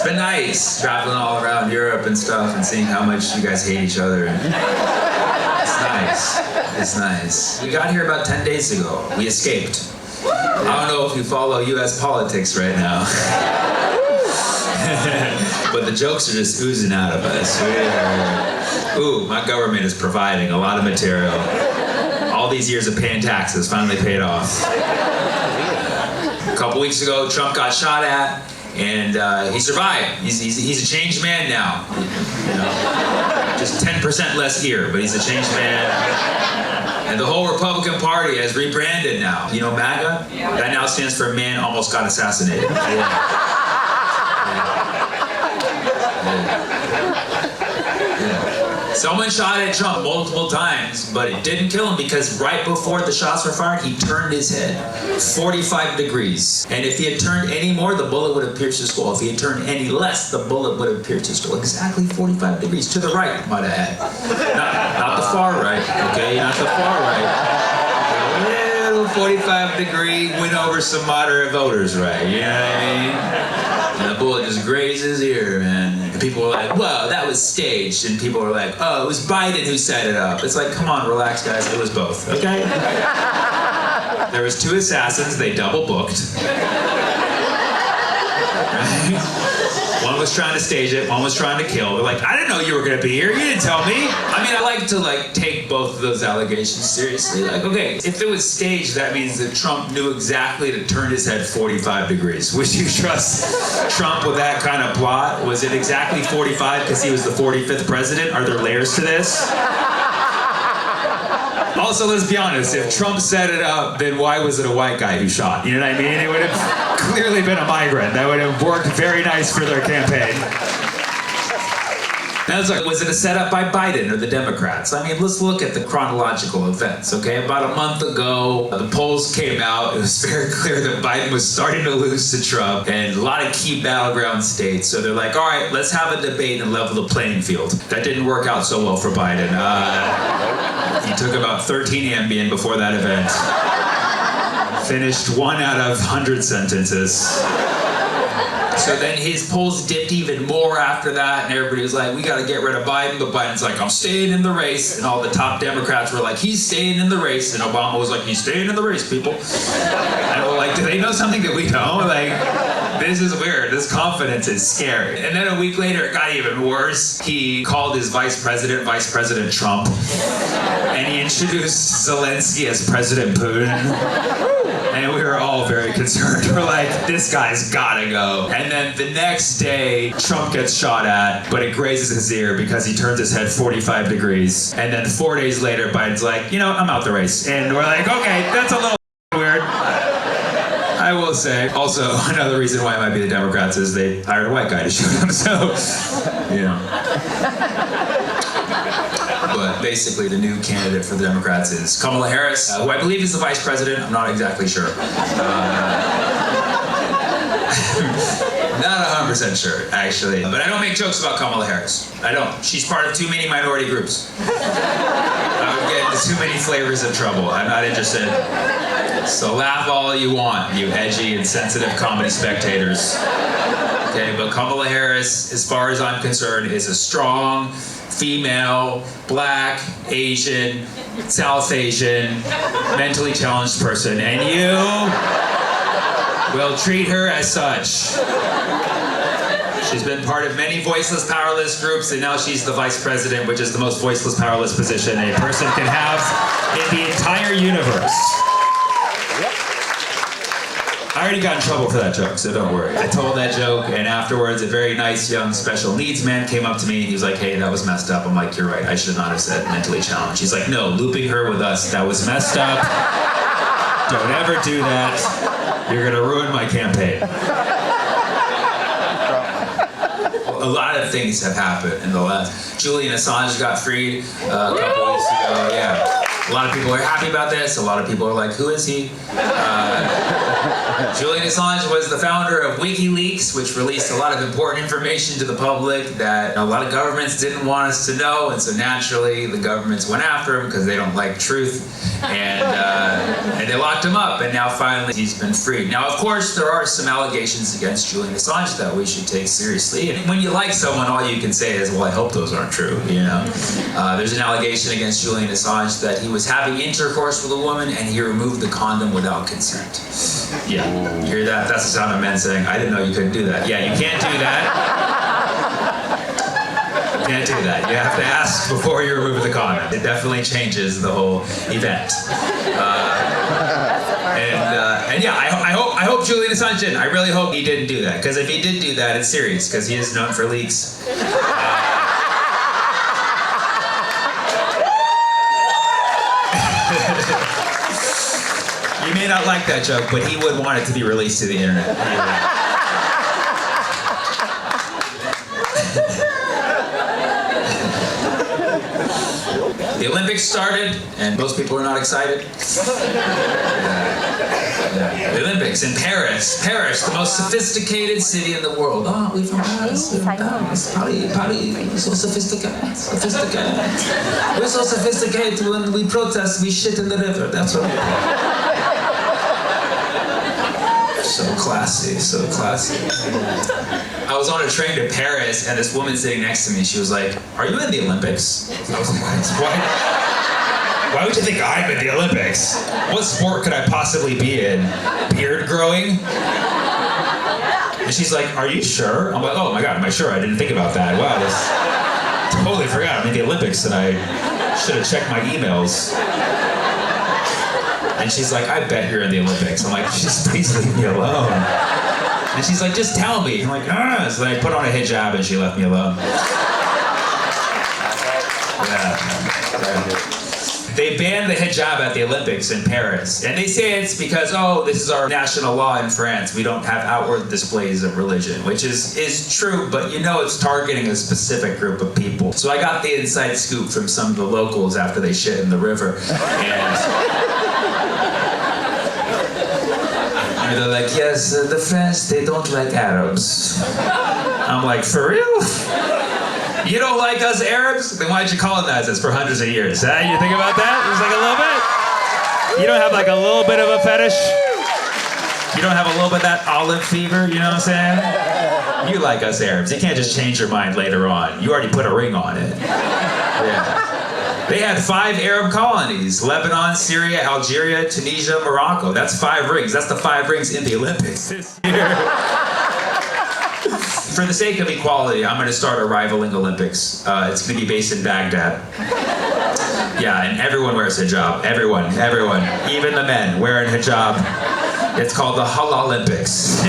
It's been nice traveling all around Europe and stuff and seeing how much you guys hate each other. It's nice. It's nice. We got here about 10 days ago. We escaped. I don't know if you follow U.S. politics right now. But the jokes are just oozing out of us. Ooh, my government is providing a lot of material. All these years of paying taxes finally paid off. A couple weeks ago, Trump got shot at, and he survived. He's a changed man now. You know, just 10% less ear, but he's a changed man. And the whole Republican Party has rebranded now. You know MAGA? Yeah. That now stands for Man Almost Got Assassinated. Yeah. Someone shot at Trump multiple times, but it didn't kill him because right before the shots were fired, he turned his head 45 degrees. And if he had turned any more, the bullet would have pierced his skull. If he had turned any less, the bullet would have pierced his skull. Exactly 45 degrees. To the right, might I add. Not the far right, okay? Not the far right. A little 45-degree win over some moderate voters, right? You know what I mean? And the bullet just grazed his ear, man. And people were like, whoa, that was staged. And people were like, oh, it was Biden who set it up. It's like, come on, relax, guys. It was both, okay? There was 2 assassins. They double booked. Right? One was trying to stage it. One was trying to kill. They're like, I didn't know you were going to be here. You didn't tell me. I mean, I like to take both of those allegations seriously. Like, okay, if it was staged, that means that Trump knew exactly to turn his head 45 degrees. Would you trust Trump with that kind of plot? Was it exactly 45 because he was the 45th president? Are there layers to this? Also, let's be honest, if Trump set it up, then why was it a white guy who shot? You know what I mean? It would have clearly been a migrant. That would have worked very nice for their campaign. Now it's like, was it a setup by Biden or the Democrats? I mean, let's look at the chronological events, okay? About a month ago, the polls came out. It was very clear that Biden was starting to lose to Trump and a lot of key battleground states. So they're like, all right, let's have a debate and level the playing field. That didn't work out so well for Biden. He took about 13 Ambien before that event. Finished 1 out of 100 sentences. So then his polls dipped even more after that, and everybody was like, we got to get rid of Biden, but Biden's like, I'm staying in the race, and all the top Democrats were like, he's staying in the race, and Obama was like, he's staying in the race, people. And we're like, do they know something that we don't? Like, this is weird. This confidence is scary. And then a week later, it got even worse. He called his Vice President Trump, and he introduced Zelensky as President Putin. And we were all very concerned. We're like, this guy's gotta go. And then the next day, Trump gets shot at, but it grazes his ear because he turns his head 45 degrees. And then 4 days later, Biden's like, you know, I'm out the race. And we're like, okay, that's a little weird. I will say, also, another reason why it might be the Democrats is they hired a white guy to shoot him, so, you know. But basically, the new candidate for the Democrats is Kamala Harris, who I believe is the vice president. I'm not exactly sure. Not 100% sure, actually. But I don't make jokes about Kamala Harris. I don't. She's part of too many minority groups. I would get into too many flavors of trouble. I'm not interested. So laugh all you want, you edgy and sensitive comedy spectators. Okay, but Kamala Harris, as far as I'm concerned, is a strong, female, black, Asian, South Asian, mentally challenged person, and you will treat her as such. She's been part of many voiceless, powerless groups, and now she's the vice president, which is the most voiceless, powerless position a person can have in the entire universe. I already got in trouble for that joke, so don't worry. I told that joke, and afterwards, a very nice, young, special needs man came up to me, and he was like, hey, that was messed up. I'm like, you're right, I should not have said mentally challenged. He's like, no, looping her with us, that was messed up. Don't ever do that. You're gonna ruin my campaign. A lot of things have happened in the last. Julian Assange got freed a couple weeks ago, yeah. A lot of people are happy about this. A lot of people are like, who is he? Julian Assange was the founder of WikiLeaks, which released a lot of important information to the public that a lot of governments didn't want us to know, and so naturally the governments went after him because they don't like truth, and they locked him up, and now finally he's been freed. Now, of course, there are some allegations against Julian Assange that we should take seriously, and when you like someone, all you can say is, well, I hope those aren't true, you know? There's an allegation against Julian Assange that he was having intercourse with a woman and he removed the condom without consent. Yeah, you hear that? That's the sound of men saying, I didn't know you couldn't do that. Yeah, you can't do that. You can't do that. You have to ask before you remove the condom. It definitely changes the whole event. And yeah, I hope Julian Assange didn't. I really hope he didn't do that, because if he did do that, it's serious, because he is known for leaks. You may not like that joke, but he would want it to be released to the internet. The Olympics started, and most people are not excited. The Olympics in Paris. Paris, the most sophisticated city in the world. Oh, we're from Paris. We're from Paris. Paris, so sophisticated. We're so sophisticated when we protest, we shit in the river. That's what we do. So classy, so classy. I was on a train to Paris, and this woman sitting next to me, she was like, are you in the Olympics? I was like, why would you think I'm in the Olympics? What sport could I possibly be in? Beard growing? And she's like, are you sure? I'm like, oh my God, am I sure? I didn't think about that. Wow, totally forgot I'm in the Olympics, and I should have checked my emails. And she's like, I bet you're in the Olympics. I'm like, just please leave me alone. And she's like, just tell me. I'm like, ah. So then I put on a hijab and she left me alone. Yeah. They banned the hijab at the Olympics in Paris. And they say it's because, oh, this is our national law in France. We don't have outward displays of religion, which is true, but you know it's targeting a specific group of people. So I got the inside scoop from some of the locals after they shit in the river. And they're like, yes, the French, they don't like Arabs. I'm like, for real? You don't like us Arabs? Then why'd you call it that? It's for hundreds of years. Huh? You think about that? It's like a little bit? You don't have like a little bit of a fetish? You don't have a little bit of that olive fever, you know what I'm saying? You like us Arabs. You can't just change your mind later on. You already put a ring on it. Yeah. They had 5 Arab colonies: Lebanon, Syria, Algeria, Tunisia, Morocco. That's 5 rings. That's the 5 rings in the Olympics this year. For the sake of equality, I'm going to start a rivaling Olympics. It's going to be based in Baghdad. Yeah, and everyone wears hijab. Everyone. Even the men wearing hijab. It's called the Halal Olympics.